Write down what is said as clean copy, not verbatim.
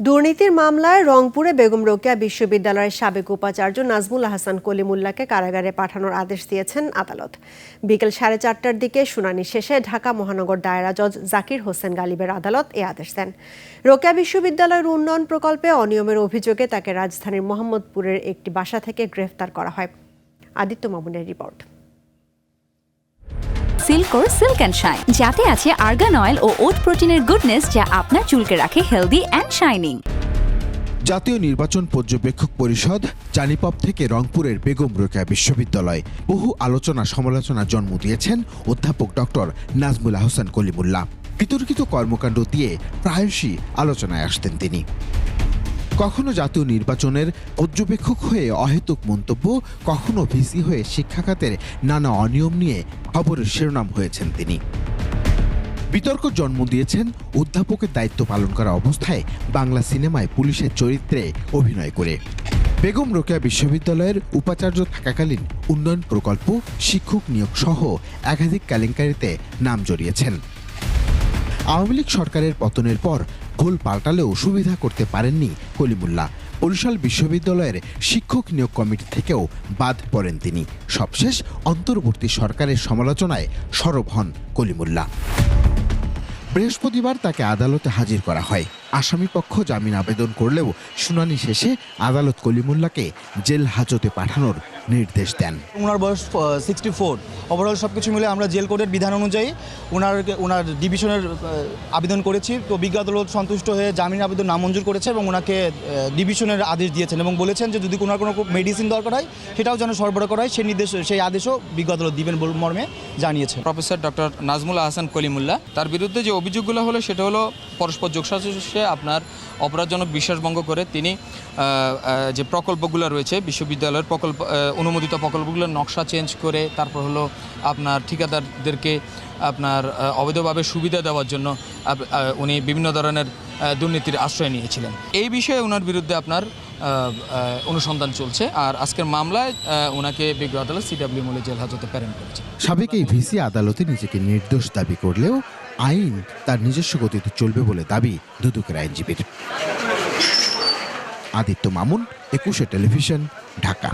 দুর্নীতির মামলায় রংপুরে বেগম রোকেয়া বিশ্ববিদ্যালয়ের সাবেক উপাচার্য নাজমুল আহসান কলিমুল্লাহকে কারাগারে পাঠানোর আদেশ দিয়েছেন আদালত। বিকেল 4:30টার দিকে শুনানি শেষে ঢাকা মহানগর দায়রা জজ জাকির হোসেন গালিবের আদালত এ আদেশ দেন। রোকেয়া বিশ্ববিদ্যালয়ের উন্নয়ন প্রকল্পে অনিয়মের অভিযোগে তাকে রাজধানীর মোহাম্মদপুরের একটি বাসা থেকে গ্রেফতার করা হয়। আদিত্য মামুনের রিপোর্ট। সিল্কোর সিল্ক অ্যান্ড শাইন, যাতে আছে আর্গান অয়েল ও ওট প্রোটিনের গুডনেস, যা আপনার চুলকে রাখে হেলদি অ্যান্ড শাইনিং। জাতীয় নির্বাচন পর্যবেক্ষক পরিষদ, জানিপব থেকে রংপুরের বেগম রোকেয়া বিশ্ববিদ্যালয়, বহু আলোচনা সমালোচনা জন্ম দিয়েছেন অধ্যাপক ডক্টর নাজমুল আহসান কলিমুল্লাহ। বিতর্কিত কর্মকাণ্ড দিয়ে প্রায়শই আলোচনায় আসতেন তিনি। কখনো জাতীয় নির্বাচনের পর্যবেক্ষক হয়ে অহেতুক মন্তব্য, কখনো ভিসি হয়ে শিক্ষা খাতের নানা অনিয়ম নিয়ে খবরের শিরোনাম হয়েছেন তিনি। বিতর্ক জন্ম দিয়েছেন অধ্যাপকের দায়িত্ব পালন করা অবস্থায় বাংলা সিনেমায় পুলিশের চরিত্রে অভিনয় করে। বেগম রোকেয়া বিশ্ববিদ্যালয়ের উপাচার্য থাকাকালীন উন্নয়ন প্রকল্প, শিক্ষক নিয়োগ সহ একাধিক কেলেঙ্কারিতে নাম জড়িয়েছেন। আওয়ামী লীগ সরকারের পতনের পর ভুল পাল্টালেও সুবিধা করতে পারেননি কলিমুল্লাহ। বরিশাল বিশ্ববিদ্যালয়ের শিক্ষক নিয়োগ কমিটি থেকেও বাদ পড়েন তিনি। সবশেষ অন্তর্বর্তী সরকারের সমালোচনায় সরব হন কলিমুল্লাহ। বৃহস্পতিবার তাকে আদালতে হাজির করা হয়। আসামিপক্ষ জামিন আবেদন করলেও শুনানি শেষে আদালত কলিমুল্লাহকে জেল হাজতে পাঠানোর নির্দেশ দেন। ওনার বয়স 64। ওভারঅল সব কিছু মিলে আমরা জেল কোডের বিধান অনুযায়ী ওনার ডিভিশনের আবেদন করেছি। তো বিজ্ঞ আদালত সন্তুষ্ট হয়ে জামিন আবেদন নামঞ্জুর করেছে এবং ওনাকে ডিভিশনের আদেশ দিয়েছেন এবং বলেছেন যে যদি ওনার কোনো মেডিসিন দরকার হয় সেটাও যেন সরবরাহ করা হয়, সেই আদেশও বিজ্ঞ আদালত দিবেন মর্মে জানিয়েছে। প্রফেসর ডক্টর নাজমুল আহসান কলিমুল্লাহ, তার বিরুদ্ধে যে অভিযোগগুলো হলো সেটা হলো পরস্পর যোগসাজশে আপনার অপরাধজনক বিশ্বাসভঙ্গ করে তিনি যে প্রকল্পগুলো রয়েছে বিশ্ববিদ্যালয়ের অনুমোদিত প্রকল্পগুলোর নকশা চেঞ্জ করে তারপর হলো আপনার ঠিকাদারদেরকে আপনার অবৈধভাবে সুবিধা দেওয়ার জন্য উনি বিভিন্ন ধরনের দুর্নীতির আশ্রয় নিয়েছিলেন। এই বিষয়ে ওনার বিরুদ্ধে আপনার অনুসন্ধান চলছে। আর আজকের মামলায় ওনাকে বিজ্ঞ আদালত সিডব্লিউ মলে জেল হাজতে প্রেরণ করেছে। সাবেক এই ভিসি আদালতে নিজেকে নির্দোষ দাবি করলেও আইন তার নিজস্ব গতিতে চলবে বলে দাবি দুদকের আইনজীবীর। আদিত্য মামুন, 21 টেলিভিশন, ঢাকা।